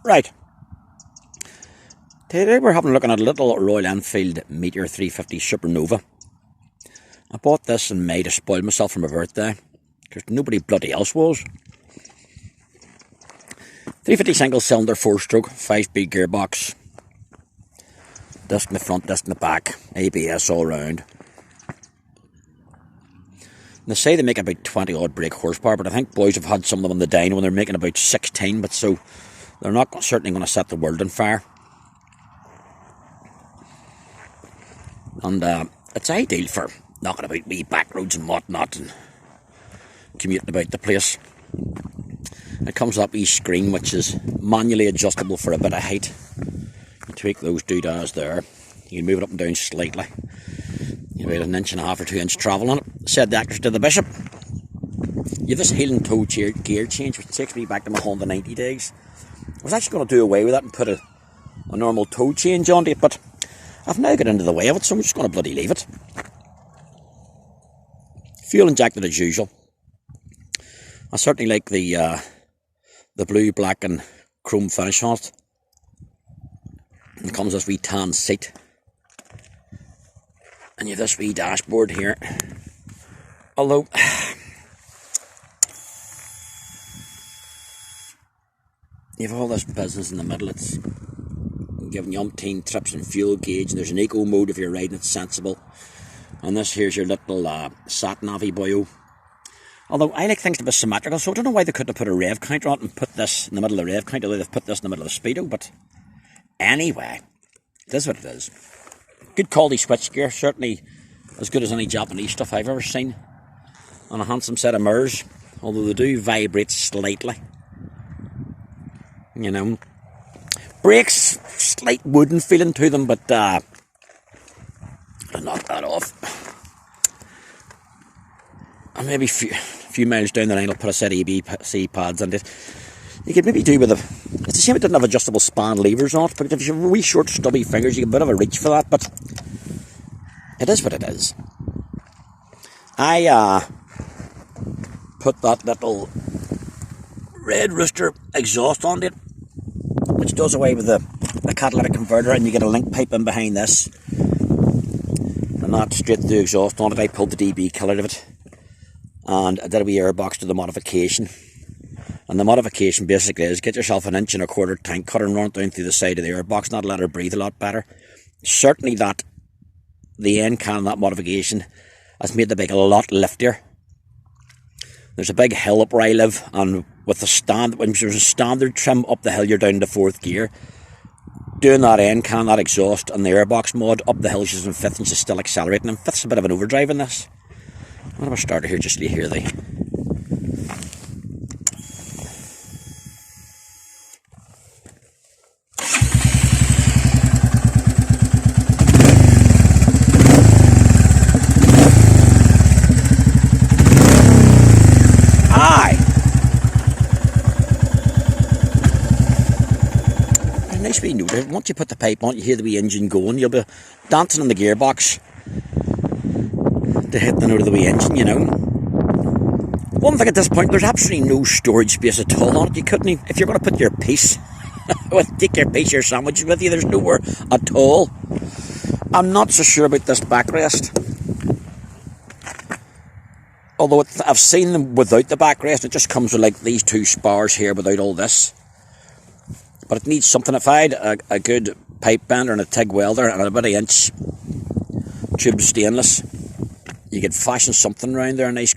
Right. Today we're having a look at a little Royal Enfield Meteor 350 Supernova. I bought this in May to spoil myself for my birthday, because nobody bloody else was. 350 single cylinder 4-stroke, 5-speed gearbox. Disc in the front, disc in the back, ABS all round. And they say they make about 20 odd brake horsepower, but I think boys have had some of them on the dyno when they're making about 16, but so they're not certainly going to set the world on fire. And it's ideal for knocking about wee back roads and whatnot and commuting about the place. It comes up wee screen which is manually adjustable for a bit of height. You tweak those doodads there. You can move it up and down slightly. You have about 1.5 or 2 inch travel on it. Said the actors to the bishop. You have this heel and toe gear change, which takes me back to my Honda 90 days. I was actually going to do away with that and put a normal toe change on it, but I've now got into the way of it, so I'm just going to bloody leave it. Fuel injected as usual. I certainly like the blue, black and chrome finish on it. It comes with this wee tan seat. And you have this wee dashboard here. Although you have all this business in the middle. It's giving you umpteen trips and fuel gauge, and there's an eco mode if you're riding it sensible. And this here's your little sat-navy boyo. Although I like things to be symmetrical, so I don't know why they couldn't have put a rev counter on it and put this in the middle of the rev counter, they've put this in the middle of the speedo, but anyway, it is what it is. Good quality switchgear, certainly as good as any Japanese stuff I've ever seen. And a handsome set of mirrors, although they do vibrate slightly. You know. Brakes, slight wooden feeling to them, but I'll knock that off. And maybe a few miles down the line I'll put a set of ABC pads on it. You could maybe do with it's a shame it didn't have adjustable span levers on it, but if you have wee short stubby fingers you get a bit of a reach for that, but it is what it is. I put that little Red Rooster exhaust on it, which does away with the catalytic converter, and you get a link pipe in behind this. And that straight to the exhaust on it. I pulled the DB killer out of it. And I did a wee airbox to the modification. And the modification basically is get yourself an 1.25 inch tank cutter and run it down through the side of the airbox, and that'll let her breathe a lot better. Certainly the end can of that modification has made the bike a lot liftier. There's a big hill up where I live, and with the when there's a standard trim up the hill, you're down to 4th gear. Doing that end can, that exhaust, and the airbox mod up the hill, she's in 5th and she's still accelerating. And 5th's a bit of an overdrive in this. I'm going to start here just to hear the. Nice wee note. Once you put the pipe on, you hear the wee engine going. You'll be dancing on the gearbox to hit the note of the wee engine, you know. One thing at this point, there's absolutely no storage space at all on it. You couldn't, if you're going to put your piece, take your piece, your sandwiches with you, there's nowhere at all. I'm not so sure about this backrest. Although I've seen them without the backrest, it just comes with like these 2 spars here without all this. But it needs something. If I had a good pipe bender and a TIG welder and about 1-inch tube stainless, you could fashion something around there, a nice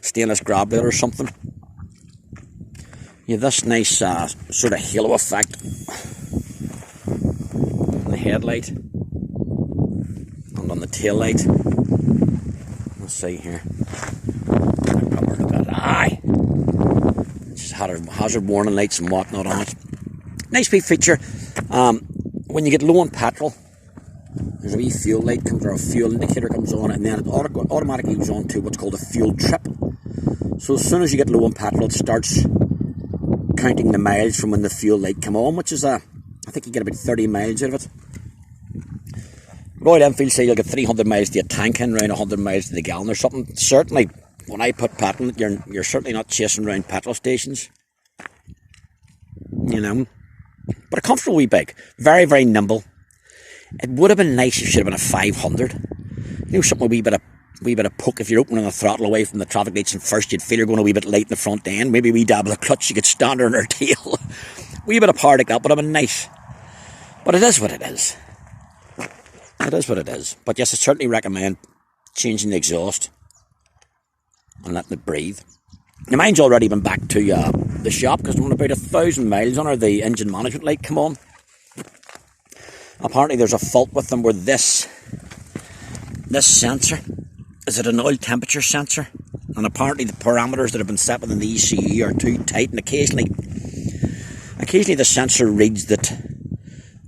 stainless grab lid or something. You have this nice sort of halo effect on the headlight and on the tail light. Let's see here. Proper look at it. Aye! Just had hazard warning lights and whatnot on it. Nice wee feature. When you get low on petrol, there's a wee fuel light comes, or a fuel indicator comes on, and then it automatically goes on to what's called a fuel trip. So as soon as you get low on petrol, it starts counting the miles from when the fuel light come on, which is I think you get about 30 miles out of it. Royal Enfield say you'll get 300 miles to your tank in, around 100 miles to the gallon or something. Certainly, when I put petrol, you're certainly not chasing around petrol stations. You know. But a comfortable wee bike. Very, very nimble. It would have been nice if it should have been a 500. You know, something with a wee bit of poke. If you're opening the throttle away from the traffic lights and first, you'd feel you're going a wee bit light in the front end. Maybe a wee dab of the clutch, you could stand her in her tail. Wee bit of power like that would have been nice. But it is what it is. It is what it is. But yes, I certainly recommend changing the exhaust and letting it breathe. Now, mine's already been back to the shop because when about 1,000 miles on her, the engine management light come on. Apparently there's a fault with them where this sensor, is it an oil temperature sensor? And apparently the parameters that have been set within the ECU are too tight, and occasionally the sensor reads that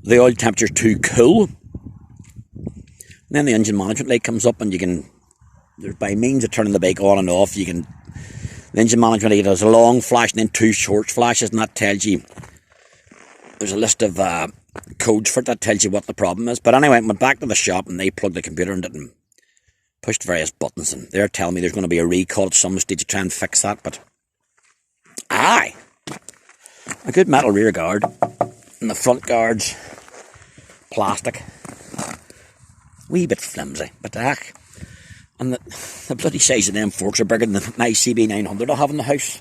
the oil temperature is too cool. And then the engine management light comes up, and you can, by means of turning the bike on and off, the engine management light has a long flash and then two short flashes, and that tells you, there's a list of codes for it that tells you what the problem is. But anyway, I went back to the shop and they plugged the computer into it and pushed various buttons, and they're telling me there's going to be a recall at some stage to try and fix that. But aye, a good metal rear guard, and the front guard's plastic, wee bit flimsy, but and the bloody size of them forks are bigger than my CB900 I have in the house.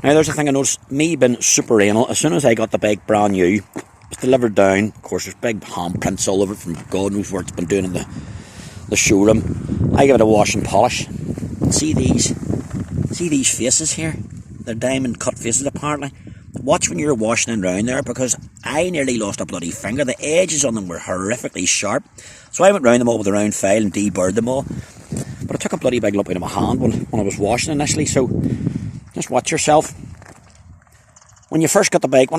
Now, there's a thing I noticed, me being super anal, as soon as I got the bike brand new, it was delivered down. Of course, there's big handprints all over it from God knows where it's been doing in the showroom. I give it a wash and polish. See these faces here? They're diamond cut faces, apparently. Watch when you're washing and round there, because I nearly lost a bloody finger. The edges on them were horrifically sharp. So I went round them all with a round file and deburred them all. But I took a bloody big lump out of my hand when I was washing initially, so just watch yourself. When I first got the bike,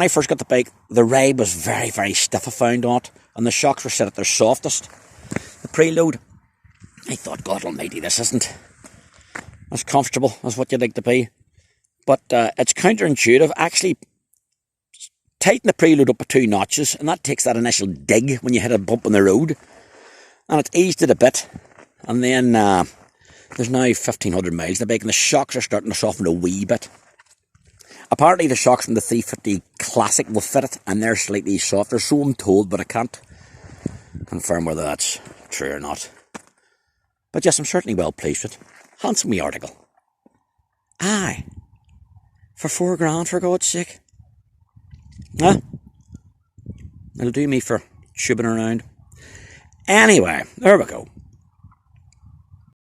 the ride was very, very stiff, I found on it, and the shocks were set at their softest. The preload, I thought, God almighty, this isn't as comfortable as what you'd like to be. But it's counterintuitive. Actually, tighten the preload up by 2 notches, and that takes that initial dig when you hit a bump on the road. And it's eased it a bit. And then there's now 1,500 miles the bike, and the shocks are starting to soften a wee bit. Apparently the shocks from the 350 Classic will fit it, and they're slightly softer, so I'm told, but I can't confirm whether that's true or not. But yes, I'm certainly well pleased with it. Handsome wee article. Aye. For £4,000, for God's sake. Huh? It'll do me for tubing around. Anyway, there we go.